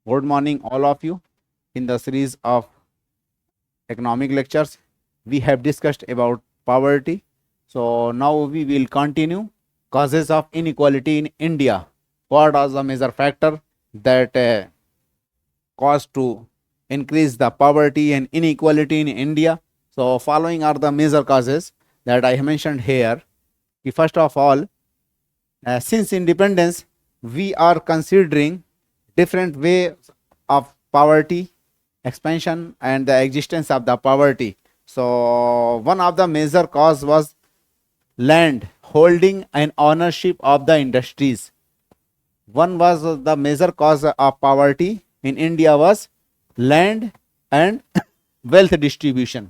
Good morning, all of you. In the series of economic lectures, we have discussed about poverty. So now we will continue causes of inequality in India. What are the major factor that cause to increase the poverty and inequality in India? So following are the major causes that I have mentioned here. First of all, since independence, we are considering different ways of poverty expansion and the existence of the poverty. So one of the major cause was land holding and ownership of the industries. One was the major cause of poverty in India was land and wealth distribution.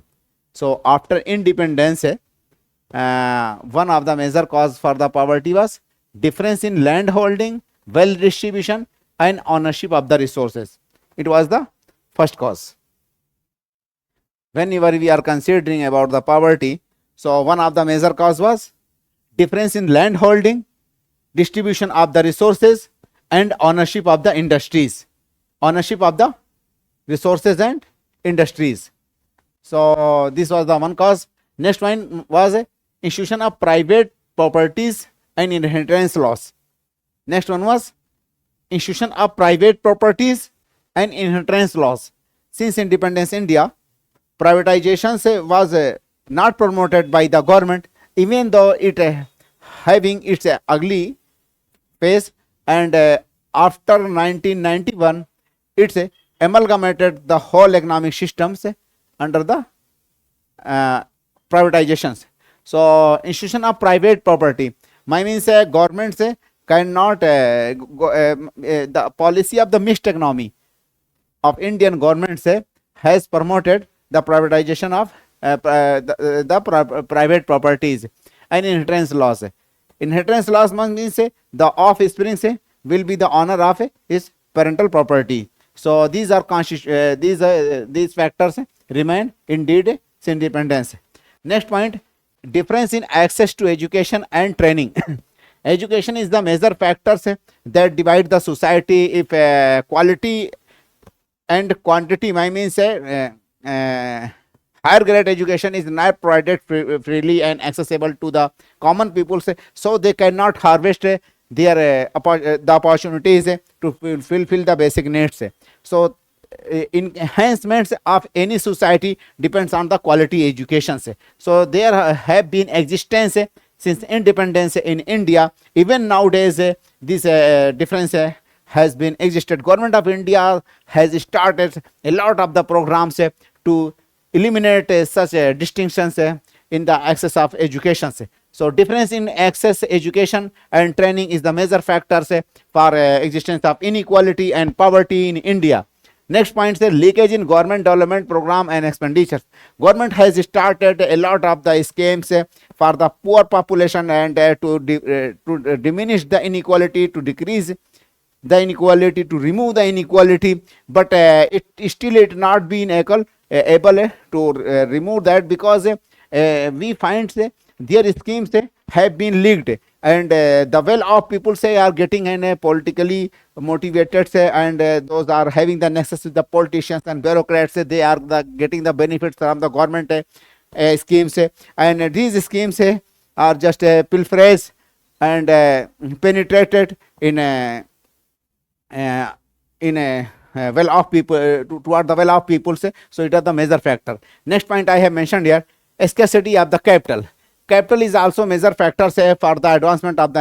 So after independence, one of the major cause for the poverty was difference in land holding, wealth distribution, and ownership of the resources. It was the first cause. Whenever we are considering about the poverty, so one of the major cause was difference in land holding, distribution of the resources, and ownership of the industries. Ownership of the resources and industries. So this was the one cause. Next one was a institution of private properties and inheritance laws. Next one was institution of private properties and inheritance laws. Since independence India, privatization was not promoted by the government, even though it having its ugly face, and after 1991 it's amalgamated the whole economic systems under the privatizations. So institution of private property, my means government cannot the policy of the mixed economy of Indian government has promoted the privatization of private properties and inheritance laws. Inheritance laws means the offspring will be the owner of his parental property. So these are these factors remain indeed since independence. Next point, difference in access to education and training. Education is the major factors that divide the society. If quality and quantity, my means higher grade education is not provided freely and accessible to the common people, so they cannot harvest their the opportunities to fulfill the basic needs. So enhancements of any society depends on the quality education. So there have been existence since independence in India. Even nowadays this difference has been existed. Government of India has started a lot of the programs to eliminate such distinctions in the access of education. So difference in access education and training is the major factors for existence of inequality and poverty in India. Next point is leakage in government development program and expenditures. Government has started a lot of the schemes for the poor population and to diminish the inequality, to decrease the inequality, to remove the inequality, but it still it not been able to remove that, because we find their schemes have been leaked, and the well-off people are getting politically motivated, and those are having the nexus with the politicians and bureaucrats. They are getting the benefits from the government schemes, and these schemes are just pilferage and penetrated in a well-off people toward the well-off people. So it is the major factor. Next point I have mentioned here, scarcity of the capital. Capital is also major factor for the advancement of the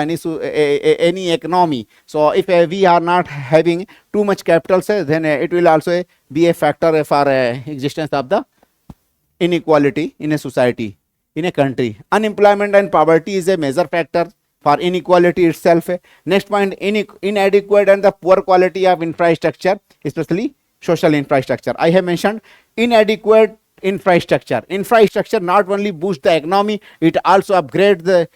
any economy. So if we are not having too much capital, then it will also be a factor for existence of the inequality in a society, in a country. Unemployment and poverty is a major factor for inequality itself. Next point, inadequate and the poor quality of infrastructure, especially social infrastructure. I have mentioned inadequate infrastructure. Infrastructure not only boost the economy, it also upgrade the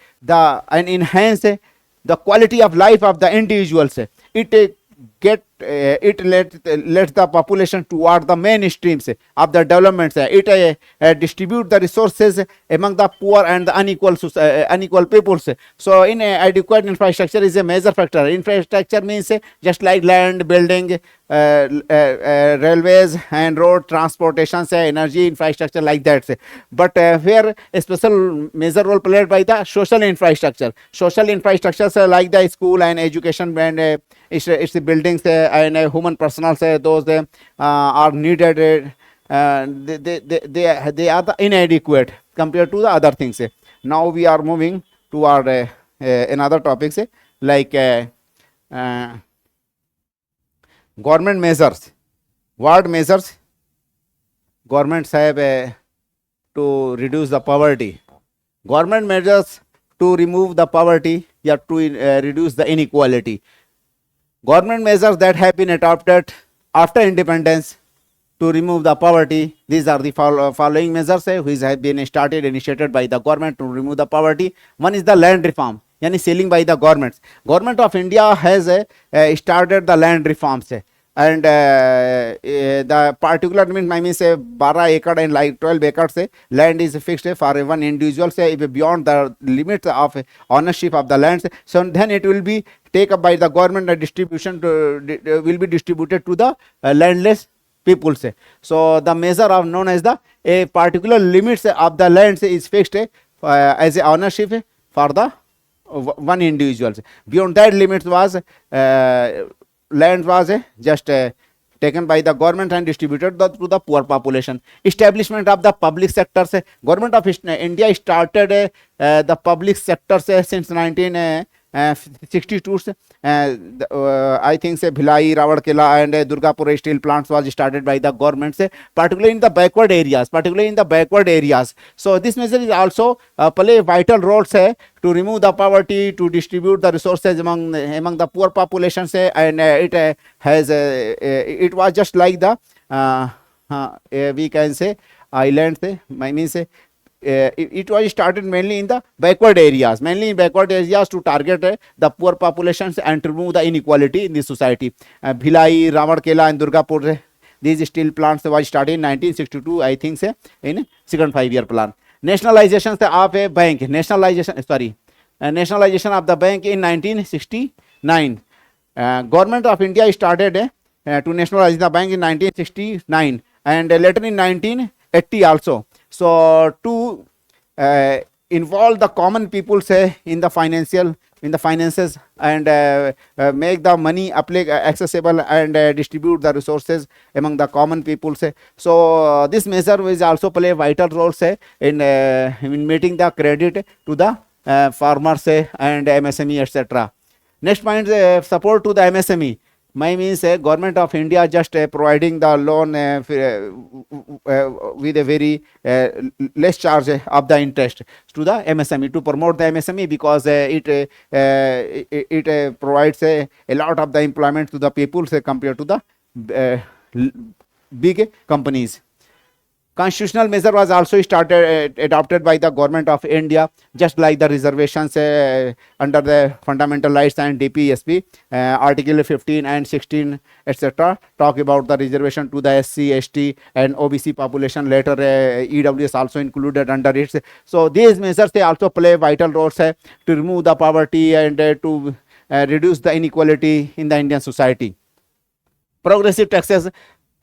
and enhance the quality of life of the individuals. It get it let the population toward the mainstreams of the developments. It distribute the resources among the poor and the unequal peoples. So in adequate infrastructure is a major factor. Infrastructure means just like land, building, railways and road transportation, energy infrastructure, like that. But here a special major role played by the social infrastructure. Social infrastructure like the school and education, and it's the buildings and human personnel, those are needed. They are the inadequate compared to the other things. Now we are moving toward another topics like government measures. What measures governments have to reduce the poverty? Government measures to remove the poverty, yeah, to reduce the inequality. Government measures that have been adopted after independence to remove the poverty. These are the following measures which have been initiated by the government to remove the poverty. One is the land reform, yani selling by the governments. Government of India has started the land reforms. And the particular means 12 acre and like 12 acres land is fixed for one individual, if beyond the limits of ownership of the lands, so then it will be taken up by the government and distribution will be distributed to the landless people. So the measure of known as the a particular limits of the lands is fixed as a ownership for the one individual. Beyond that limits was land was just taken by the government and distributed to the poor population. Establishment of the public sectors. Government of India started the public sectors since 1962. I think Bhilai, Rawalkela and Durgapur steel plants was started by the government, particularly in the backward areas. So this measure is also play vital roles to remove the poverty, to distribute the resources among the poor populations, and it has it was just like the we can say islands. Means it was started mainly in the backward areas, to target the poor populations and to remove the inequality in the society. Bhilai, Rawalkela and Durgapur, these steel plants was started in 1962, I think, in second 5-year plan. Nationalization of a bank, nationalization of the bank in 1969. Government of India started to nationalize the bank in 1969 and later in 1980 also. So to involve the common people in the finances and make the money accessible and distribute the resources among the common people. So this measure will also play a vital role in meeting the credit to the farmers and MSME, etc. Next point, support to the MSME. Means government of India just providing the loan with a very less charge of the interest to the MSME, to promote the MSME, because it provides a lot of the employment to the people compared to the big companies. Constitutional measure was also adopted by the government of India, just like the reservations under the fundamental rights and DPSP, article 15 and 16, etc. talk about the reservation to the SC, ST and OBC population. Later EWS also included under it. So these measures, they also play vital roles to remove the poverty and to reduce the inequality in the Indian society. Progressive taxes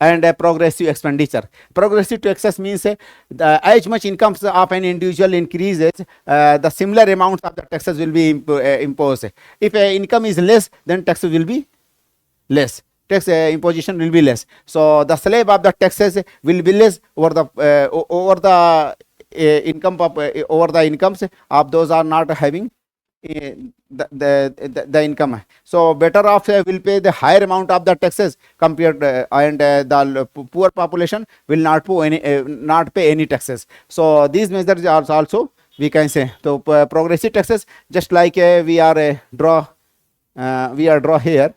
and progressive expenditure. Progressive taxes means as much incomes of an individual increases, the similar amounts of the taxes will be imposed. If income is less, then taxes will be less. Tax imposition will be less. So the slab of the taxes will be less over the incomes of those are not having the income. So better off will pay the higher amount of the taxes compared and the poor population will not pay any taxes. So these measures are also, we can say, so progressive taxes, just like we are draw here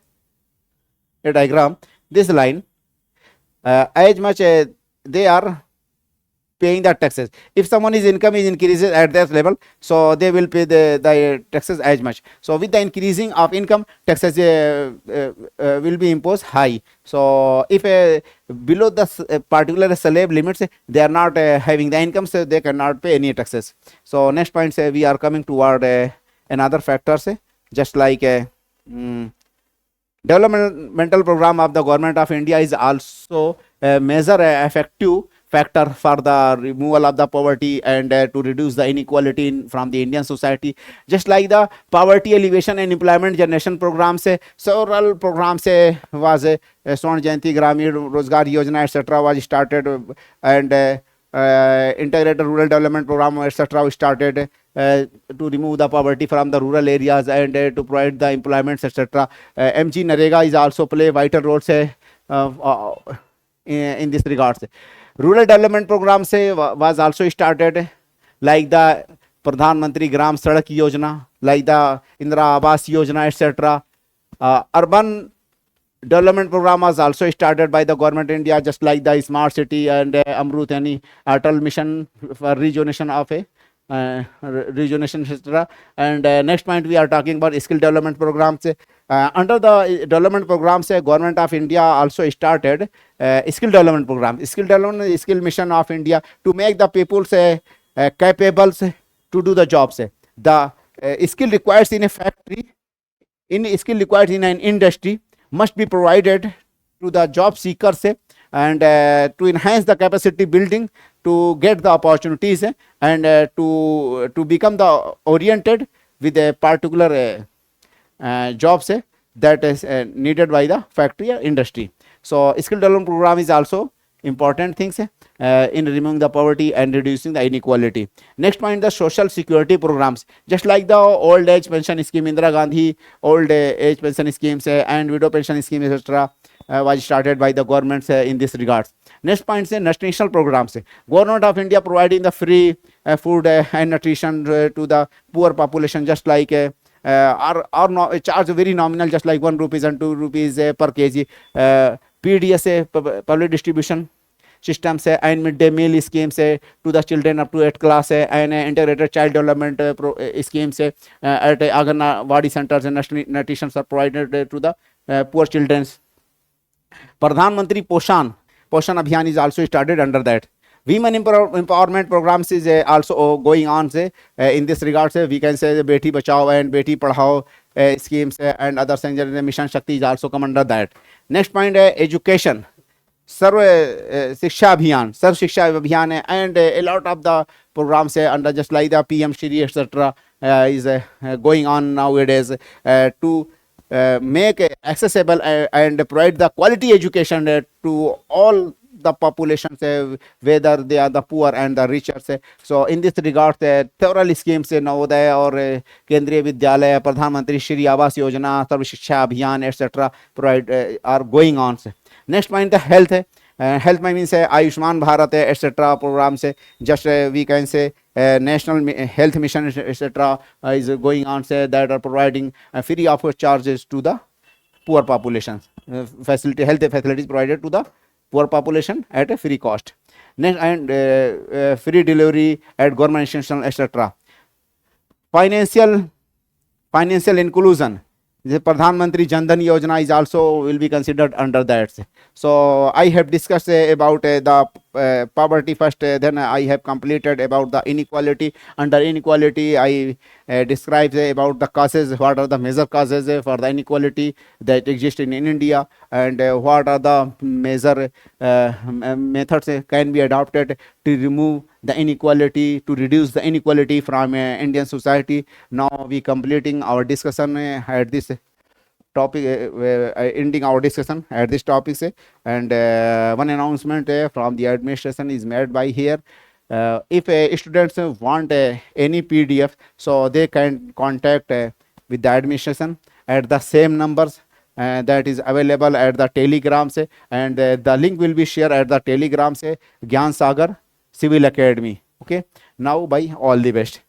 a diagram, this line, as much they are paying the taxes. If someone's income is increases at that level, so they will pay the taxes as much. So with the increasing of income, taxes will be imposed high. So if below the particular slab limits, they are not having the income, so they cannot pay any taxes. So next point, we are coming toward another factors, just like developmental program of the government of India is also a major effective factor for the removal of the poverty and to reduce the inequality from the Indian society. Just like the poverty alleviation and employment generation program से several programs से was स्वर्ण जयंती ग्रामीण रोजगार योजना etc. was started, and integrated rural development program etc. was started to remove the poverty from the rural areas and to provide the employments etc. MG Narega is also play vital roles in this regards. Rural development program से was also started, like the Pradhan Mantri Gram Sadak Yojana, like the Indira Awas Yojana etc. Urban development program was also started by the government of India, just like the smart city and Amrut and Atal mission for rejuvenation of a rejuvenation etc. And next point, we are talking about skill development programs. Under the development programs, government of India also started skill development program. Skill development, skill mission of India to make the people capable to do the jobs. The skill required in a factory, in skill required in an industry must be provided to the job seekers and to enhance the capacity building, to get the opportunities and to become the oriented with a particular jobs that is needed by the factory or industry. So skill development program is also important things in removing the poverty and reducing the inequality. Next point, the social security programs, just like the old age pension scheme, Indira Gandhi old age pension schemes and widow pension scheme etc. Was started by the governments in this regards. Next point, national programs. Government of India providing the free food and nutrition to the poor population, just like or charge very nominal, just like 1 rupees and 2 rupees per kg. PDS public distribution system से and mid day meal scheme से to the children up to 8th class and integrated child development scheme से at Anganwadi centers and nutrition are provided to the poor children. Pradhan Mantri Poshan Abhiyan is also started under that. Women empowerment programs is also going on in this regard. We can say the Beti Bachao and Beti Padhao schemes and other mission Shakti is also come under that. Next point, education. Sarv Shiksha Abhiyan and a lot of the programs under just like the PM Shri etc. is going on nowadays to make accessible and provide the quality education to all the population, whether they are the poor and the richer. So in this regard, several schemes Navodaya or Kendriya Vidyalaya, Pradhan Mantri Shri Awas Yojana, Sarv Shiksha Abhiyan etc. provide are going on. Next point, the health. Health means Ayushman Bharat etc. program se just we can say national health mission etc. is going on that are providing free of charges to the poor population, health facilities provided to the poor population at a free cost. Next, and free delivery at government institutions etc. Financial inclusion. The Pradhan Mantri Jan Dhan Yojana is also will be considered under that. So I have discussed about the poverty first, then I have completed about the inequality. Under inequality, I describe about the causes, what are the major causes for the inequality that exist in India, and what are the major methods can be adopted to remove the inequality, to reduce the inequality from Indian society. Now we completing our discussion at this topic, ending our discussion at this topic, and one announcement from the administration is made by here. If students want any PDF, so they can contact with the administration at the same numbers that is available at the Telegram and the link will be shared at the Telegram Gyan Sagar Civil Academy. Okay, now bye, all the best.